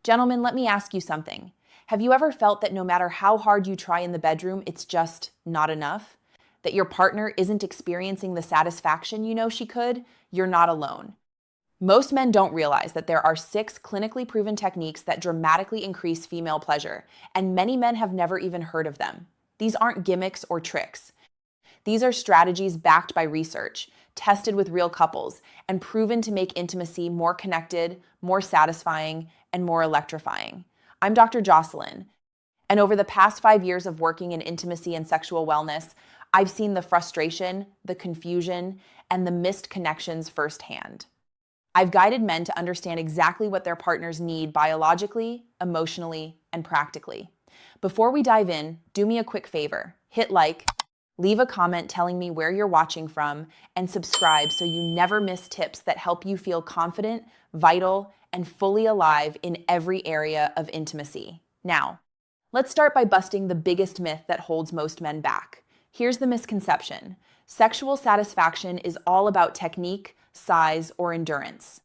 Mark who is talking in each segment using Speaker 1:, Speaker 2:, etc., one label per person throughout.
Speaker 1: Gentlemen, let me ask you something. Have you ever felt that no matter how hard you try in the bedroom, it's just not enough? That your partner isn't experiencing the satisfaction you know she could? You're not alone. Most men don't realize that there are 6 clinically proven techniques that dramatically increase female pleasure, and many men have never even heard of them. These aren't gimmicks or tricks. These are strategies backed by research, tested with real couples, and proven to make intimacy more connected, more satisfying, and more electrifying. I'm Dr. Jocelyn, and over the past 5 years of working in intimacy and sexual wellness, I've seen the frustration, the confusion, and the missed connections firsthand. I've guided men to understand exactly what their partners need biologically, emotionally, and practically. Before we dive in, do me a quick favor. Hit like, leave a comment telling me where you're watching from, and subscribe so you never miss tips that help you feel confident, vital, and fully alive in every area of intimacy. Now, let's start by busting the biggest myth that holds most men back. Here's the misconception. Sexual satisfaction is all about technique, size, or endurance.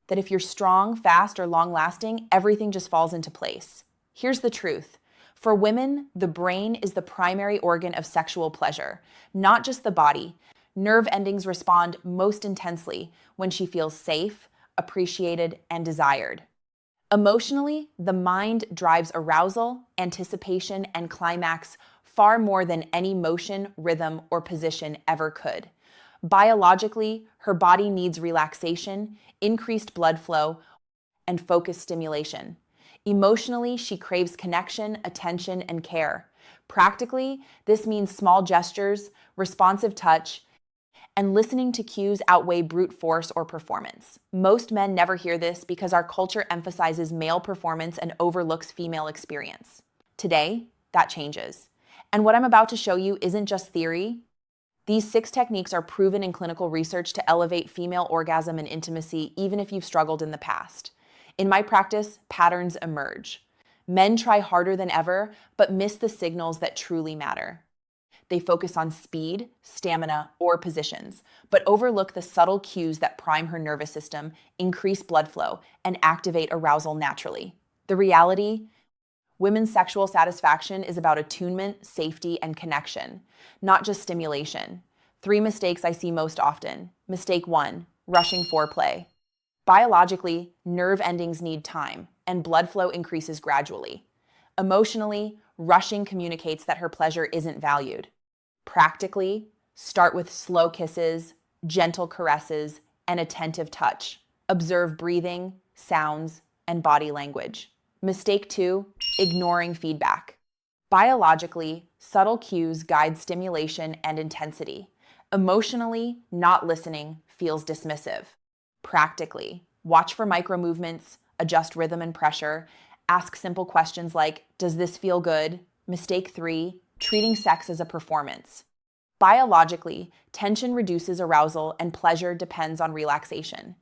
Speaker 1: That if you're strong, fast, or long-lasting, everything just falls into place. Here's the truth. For women, the brain is the primary organ of sexual pleasure, not just the body. Nerve endings respond most intensely when she feels safe, appreciated, and desired. Emotionally, the mind drives arousal, anticipation, and climax far more than any motion, rhythm, or position ever could. Biologically, her body needs relaxation, increased blood flow, and focused stimulation. Emotionally, she craves connection, attention, and care. Practically, this means small gestures, responsive touch, and listening to cues outweigh brute force or performance. Most men never hear this because our culture emphasizes male performance and overlooks female experience. Today, that changes. And what I'm about to show you isn't just theory. These 6 techniques are proven in clinical research to elevate female orgasm and intimacy, even if you've struggled in the past. In my practice, patterns emerge. Men try harder than ever, but miss the signals that truly matter. They focus on speed, stamina, or positions, but overlook the subtle cues that prime her nervous system, increase blood flow, and activate arousal naturally. The reality? Women's sexual satisfaction is about attunement, safety, and connection, not just stimulation. 3 mistakes I see most often. Mistake 1, rushing foreplay. Biologically, nerve endings need time, and blood flow increases gradually. Emotionally, rushing communicates that her pleasure isn't valued. Practically, start with slow kisses, gentle caresses, and attentive touch. Observe breathing, sounds, and body language. Mistake 2, ignoring feedback. Biologically, subtle cues guide stimulation and intensity. Emotionally, not listening feels dismissive. Practically, watch for micro movements, adjust rhythm and pressure, ask simple questions like, does this feel good? Mistake 3, treating sex as a performance. Biologically, tension reduces arousal and pleasure depends on relaxation.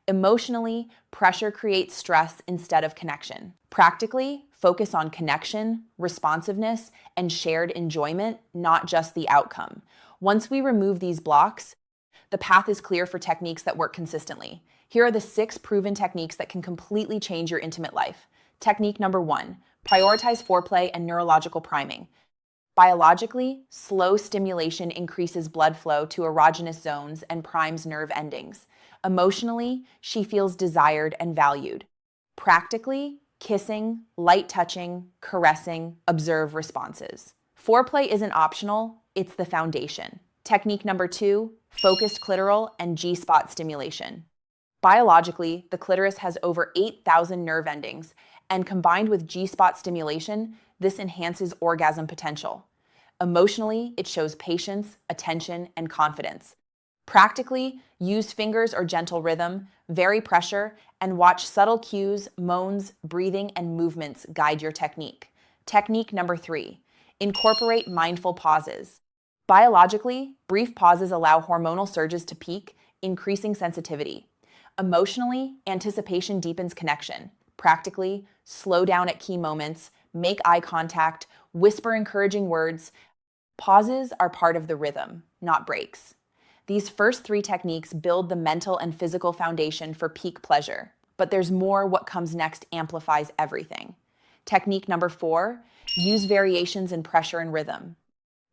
Speaker 1: Emotionally, pressure creates stress instead of connection. Practically, focus on connection, responsiveness, and shared enjoyment, not just the outcome. Once we remove these blocks, the path is clear for techniques that work consistently. Here are the 6 proven techniques that can completely change your intimate life. Technique number 1, prioritize foreplay and neurological priming. Biologically, slow stimulation increases blood flow to erogenous zones and primes nerve endings. Emotionally, she feels desired and valued. Practically, kissing, light touching, caressing, observe responses. Foreplay isn't optional, it's the foundation. Technique number 2, focused clitoral and G-spot stimulation. Biologically, the clitoris has over 8,000 nerve endings, and combined with G-spot stimulation, this enhances orgasm potential. Emotionally, it shows patience, attention, and confidence. Practically, use fingers or gentle rhythm, vary pressure, and watch subtle cues, moans, breathing, and movements guide your technique. Technique number 3, incorporate mindful pauses. Biologically, brief pauses allow hormonal surges to peak, increasing sensitivity. Emotionally, anticipation deepens connection. Practically, slow down at key moments, make eye contact, whisper encouraging words. Pauses are part of the rhythm, not breaks. These first 3 techniques build the mental and physical foundation for peak pleasure. but there's more. What comes next amplifies everything. Technique number 4, use variations in pressure and rhythm.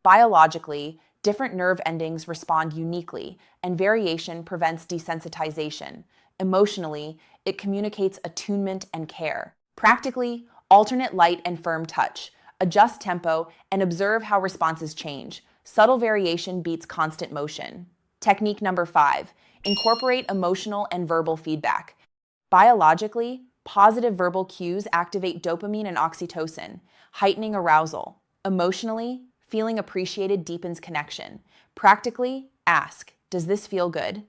Speaker 1: Biologically, different nerve endings respond uniquely, and variation prevents desensitization. Emotionally, it communicates attunement and care. Practically, alternate light and firm touch. Adjust tempo and observe how responses change. Subtle variation beats constant motion. Technique number 5, incorporate emotional and verbal feedback. Biologically, positive verbal cues activate dopamine and oxytocin, heightening arousal. Emotionally, feeling appreciated deepens connection. Practically, ask, does this feel good?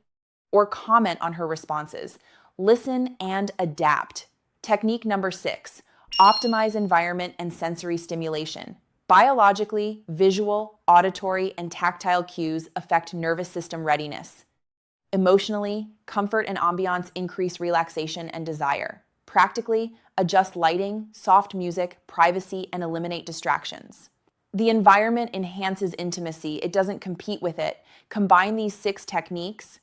Speaker 1: Or comment on her responses. Listen and adapt. Technique number 6, optimize environment and sensory stimulation. Biologically, visual, auditory, and tactile cues affect nervous system readiness. Emotionally, comfort and ambiance increase relaxation and desire. Practically, adjust lighting, soft music, privacy, and eliminate distractions. The environment enhances intimacy. It doesn't compete with it. Combine these 6 techniques,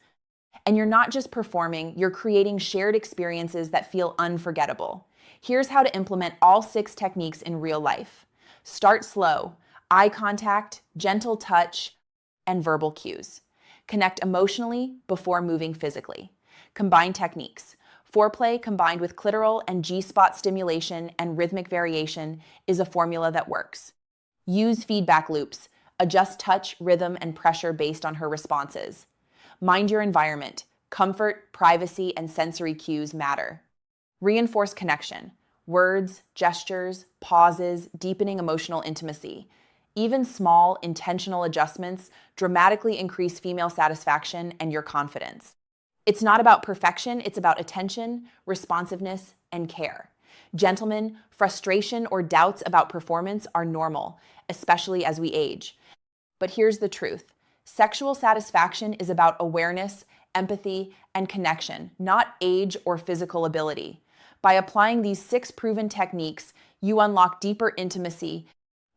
Speaker 1: and you're not just performing, you're creating shared experiences that feel unforgettable. Here's how to implement all 6 techniques in real life. Start slow, eye contact, gentle touch, and verbal cues. Connect emotionally before moving physically. Combine techniques. Foreplay combined with clitoral and G-spot stimulation and rhythmic variation is a formula that works. Use feedback loops. Adjust touch, rhythm, and pressure based on her responses. Mind your environment. Comfort, privacy, and sensory cues matter. Reinforce connection. Words, gestures, pauses, deepening emotional intimacy. Even small, intentional adjustments dramatically increase female satisfaction and your confidence. It's not about perfection, it's about attention, responsiveness, and care. Gentlemen, frustration or doubts about performance are normal, especially as we age. But here's the truth. Sexual satisfaction is about awareness, empathy, and connection, not age or physical ability. By applying these 6 proven techniques, you unlock deeper intimacy,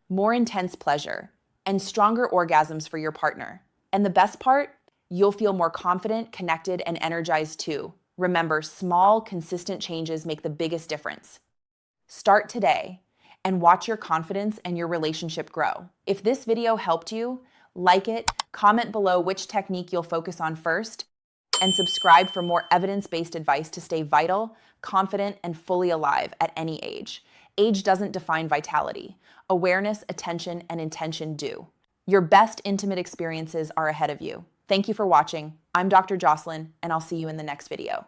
Speaker 1: more intense pleasure, and stronger orgasms for your partner. And the best part? You'll feel more confident, connected, and energized too. Remember, small, consistent changes make the biggest difference. Start today and watch your confidence and your relationship grow. If this video helped you, like it, comment below which technique you'll focus on first, and subscribe for more evidence-based advice to stay vital, confident, and fully alive at any age. Age doesn't define vitality. Awareness, attention, and intention do. Your best intimate experiences are ahead of you. Thank you for watching. I'm Dr. Jocelyn, and I'll see you in the next video.